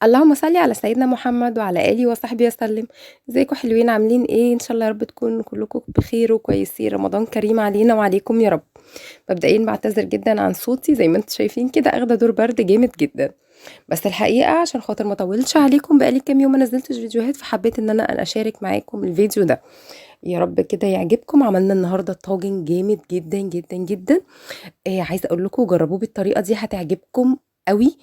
اللهم صل على سيدنا محمد وعلى آله وصحبه وسلم. ازيكم حلوين؟ عاملين ايه؟ ان شاء الله يا رب تكونوا كلكم بخير وكويسين. رمضان كريم علينا وعليكم يا رب. مبدئيا بعتذر جدا عن صوتي، زي ما انتم شايفين كده اخده دور برد جامد جدا. بس الحقيقه عشان خاطر ما اطولش عليكم، بقالي كام يوم ما نزلتش فيديوهات، فحبيت ان انا اشارك معاكم الفيديو ده. يا رب كده يعجبكم. عملنا النهارده طاجن جامد جدا جدا جدا. عايزه اقول لكم جربوه بالطريقه دي هتعجبكم قوي.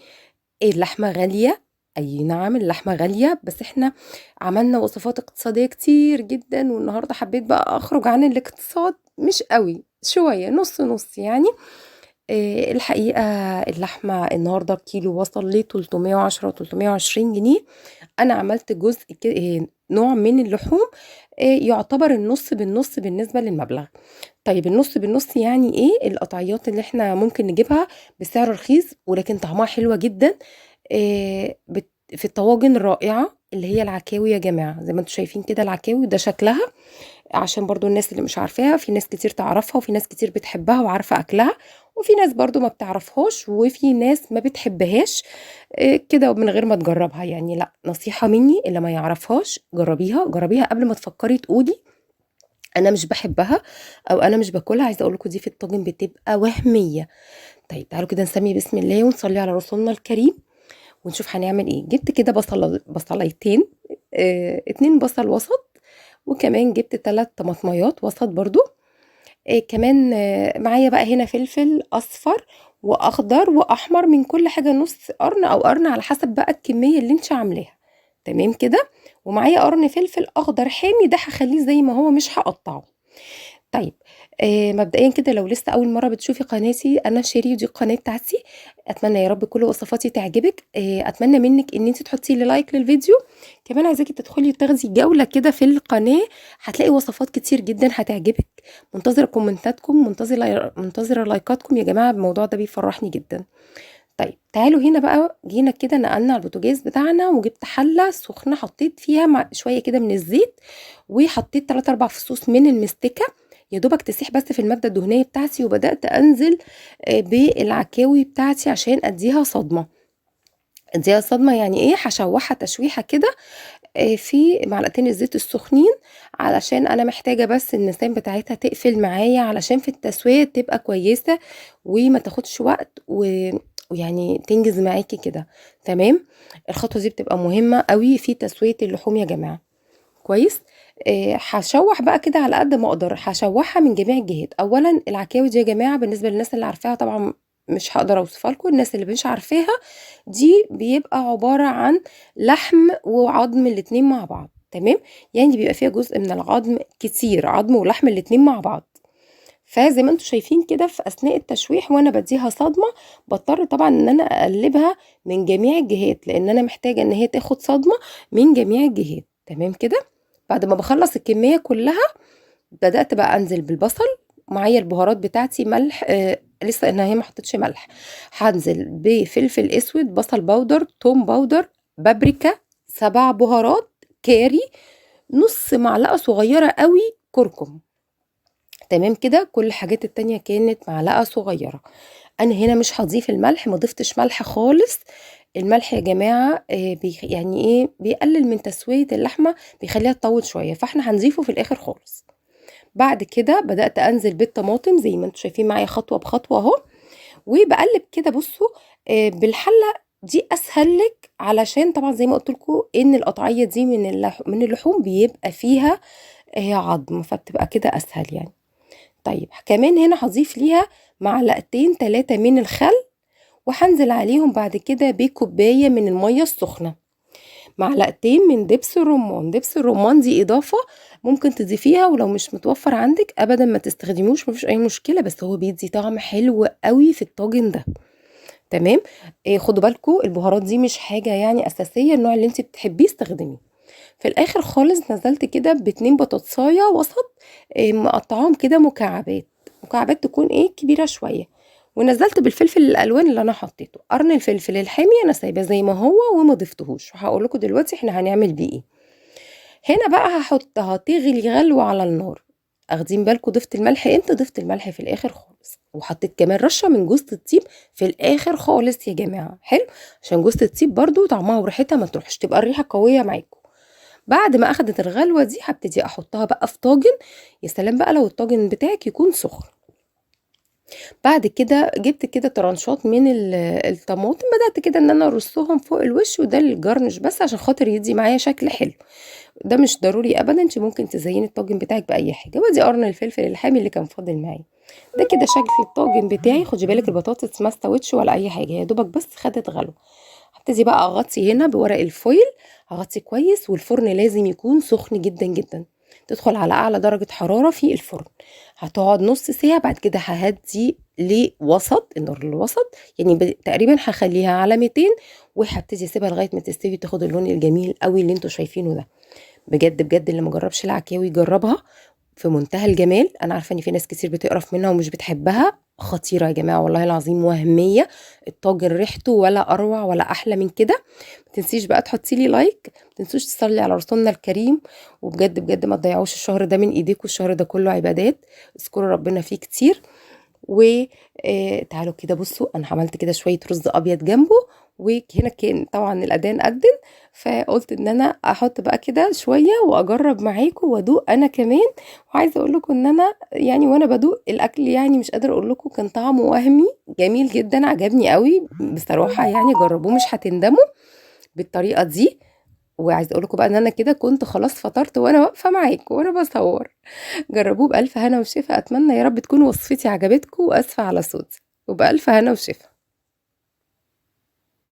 اللحمة غالية. أي نعم، اللحمة غالية، بس احنا عملنا وصفات اقتصادية كتير جدا، والنهاردة حبيت بقى أخرج عن الاقتصاد، مش قوي، شوية، نص نص يعني. الحقيقة اللحمة النهاردة الكيلو وصل ل 310 و 320 جنيه. أنا عملت جزء نوع من اللحوم، يعتبر النص بالنص بالنسبة للمبلغ. طيب النص بالنص يعني ايه؟ القطعيات اللي احنا ممكن نجيبها بسعر رخيص ولكن طعمها حلوة جدا. في الطواجن الرائعة اللي هي العكاوي يا جماعة، زي ما انتم شايفين كده العكاوي ده شكلها. عشان برضو الناس اللي مش عارفاها، في ناس كتير تعرفها وفي ناس كتير بتحبها وعارفة أكلها، وفي ناس برضو ما بتعرفهاش وفي ناس ما بتحبهاش. كده من غير ما تجربها يعني. لا، نصيحة مني، اللي ما يعرفهاش جربيها، جربيها قبل ما تفكري تقولي انا مش بحبها او انا مش باكلها. عايزه اقول لكم دي في الطاجن بتبقى وهميه. طيب تعالوا كده نسمي بسم الله ونصلي على رسولنا الكريم ونشوف هنعمل ايه. جبت كده بصليتين، 2 بصل وسط، وكمان جبت 3 طماطميات وسط برضو. كمان معايا بقى هنا فلفل اصفر واخضر واحمر، من كل حاجه نص قرن او قرن على حسب بقى الكميه اللي انت عاملاها. تمام كده. ومعايا قرن فلفل اخضر حامي، ده هخليه زي ما هو، مش هقطعه. طيب، مبدئيا كده لو لسه اول مره بتشوفي قناتي، انا شيري ودي القناه بتاعتي. اتمنى يا رب كل وصفاتي تعجبك. اتمنى منك ان انت تحطي لي لايك للفيديو. كمان عايزاكي تدخلي تاخدي جوله كده في القناه، هتلاقي وصفات كتير جدا هتعجبك. منتظره كومنتاتكم، منتظره لايكاتكم يا جماعه، الموضوع ده بيفرحني جدا. طيب تعالوا هنا بقى، جينا كده نقلنا على البوتاجاز بتاعنا وجبت حله سخنه، حطيت فيها مع شويه كده من الزيت، وحطيت 3 4 فصوص من المستكه، يا دوبك تسيح بس في الماده الدهنيه بتاعتي، وبدات انزل بالعكاوي بتاعتي عشان اديها صدمه. اديها صدمه يعني ايه؟ هشوحها تشويحه كده في معلقتين الزيت السخنين، علشان انا محتاجه بس المسام بتاعتها تقفل معايا، علشان في التسويه تبقى كويسه وما تاخدش وقت ويعني تنجز معاكي كده. تمام. الخطوه دي بتبقى مهمه قوي في تسويه اللحوم يا جماعه. كويس. هشوح بقى كده على قد ما اقدر، هشوحها من جميع الجهات. اولا العكاوي دي يا جماعه، بالنسبه للناس اللي عارفاها طبعا مش هقدر اوصفها لكم، الناس اللي مش عارفاها، دي بيبقى عباره عن لحم وعظم الاتنين مع بعض. تمام. يعني بيبقى فيها جزء من العظم كتير، عظم ولحم الاتنين مع بعض. فزي ما انتم شايفين كده في اثناء التشويح وانا بديها صدمه، بضطر طبعا ان انا اقلبها من جميع الجهات، لان انا محتاجه ان هي تاخد صدمه من جميع الجهات. تمام كده. بعد ما بخلص الكميه كلها، بدات بقى انزل بالبصل. معايا البهارات بتاعتي، ملح، لسه ان هي ما حطيتش ملح. هنزل بفلفل اسود، بصل باودر، توم باودر، بابريكا، 7 بهارات، كاري، نص معلقه صغيره قوي كركم. تمام كده. كل الحاجات التانية كانت معلقة صغيرة. انا هنا مش هضيف الملح، ما ضفتش ملح خالص. الملح يا جماعة يعني ايه؟ بيقلل من تسوية اللحمة، بيخليها تطول شوية، فاحنا هنضيفه في الاخر خالص. بعد كده بدأت انزل بالطماطم زي ما انتم شايفين معايا، خطوة بخطوة اهو. وبقلب كده، بصوا، بالحلة دي اسهل لك، علشان طبعا زي ما قلت لكم ان القطعية دي من اللحوم بيبقى فيها عظم، فبتبقى كده اسهل يعني. طيب كمان هنا هضيف ليها معلقتين 3 من الخل، وهنزل عليهم بعد كده بكوباية من المية السخنة. معلقتين من دبس الرمان. دبس الرمان دي إضافة ممكن تضيفيها، ولو مش متوفر عندك أبدا ما تستخدموش، مفيش أي مشكلة، بس هو بيدي طعم حلو قوي في الطاجن ده. تمام. خدوا بالكم البهارات دي مش حاجة يعني أساسية، النوع اللي انت بتحبيه استخدميه. في الآخر خالص نزلت كده ب2 بطاطساية وسط، مقطعاهم كده مكعبات. مكعبات تكون ايه؟ كبيرة شوية. ونزلت بالفلفل الالوان اللي انا حطيته. قرن الفلفل الحامي انا سايباه زي ما هو وما ضفتهوش، وهقول لكم دلوقتي احنا هنعمل بيه ايه. هنا بقى هحطها تغلي غلوة على النار. اخدين بالكم ضفت الملح امتى؟ ضفت الملح في الاخر خالص، وحطيت كمان رشه من جوز الطيب في الاخر خالص يا جماعه. حلو، عشان جوز الطيب برضو طعمها وريحتها ما تروحش، تبقى الريحه قويه معاكم. بعد ما اخدت الغلوه دي هبتدي احطها بقى في طاجن. يا سلام بقى لو الطاجن بتاعك يكون سخن. بعد كده جبت كده طرنشات من الطماطم، بدأت كده ان انا ارصهم فوق الوش، وده الجرنش بس عشان خاطر يدي معايا شكل حلو. ده مش ضروري ابدا، انت ممكن تزيني الطاجن بتاعك باي حاجه. وادي قرن الفلفل الحامي اللي كان فاضل معايا. ده كده شكل الطاجن بتاعي. خدي بالك البطاطس ما استوتش ولا اي حاجه، يا دوبك بس خدت غلو. هبتدي بقى اغطي هنا بورق الفويل، هغطي كويس، والفرن لازم يكون سخن جدا جدا. تدخل على اعلى درجه حراره في الفرن. هتقعد نص ساعه، بعد كده ههدي لوسط النار الوسط، يعني تقريبا هخليها على 200، وهبتدي اسيبها لغايه ما تستوي، تاخد اللون الجميل قوي اللي انتوا شايفينه ده. بجد بجد اللي مجربش العكاوي يجربها، في منتهى الجمال. انا عارفه ان في ناس كتير بتقرف منها ومش بتحبها، خطيره يا جماعه والله العظيم، وهميه. الطاجن ريحته ولا اروع ولا احلى من كده. ما تنسيش بقى تحطي لي لايك، ما تنسوش تصلي على رسولنا الكريم. وبجد بجد ما تضيعوش الشهر ده من ايديكم، الشهر ده كله عبادات، اذكروا ربنا فيه كتير. وتعالوا كده بصوا، انا عملت كده شويه رز ابيض جنبه. وهنا كان طبعا الاذان اذن، فقلت ان انا احط بقى كده شويه واجرب معاكم وادوق انا كمان. وعايزه اقول لكم ان انا يعني وانا بدوق الاكل، يعني مش قادره اقول لكم كان طعمه وهمي جميل جدا، عجبني قوي بصراحه. يعني جربوه مش هتندموا بالطريقه دي. وعايزه اقول لكم بقى ان انا كده كنت خلاص فطرت وانا واقفه معاكم وانا بصور. جربوه بألف هنا وشفا. أتمنى يا رب تكون وصفتي عجبتكم، وأسفة على صوتي، وبألف هنا وشفا.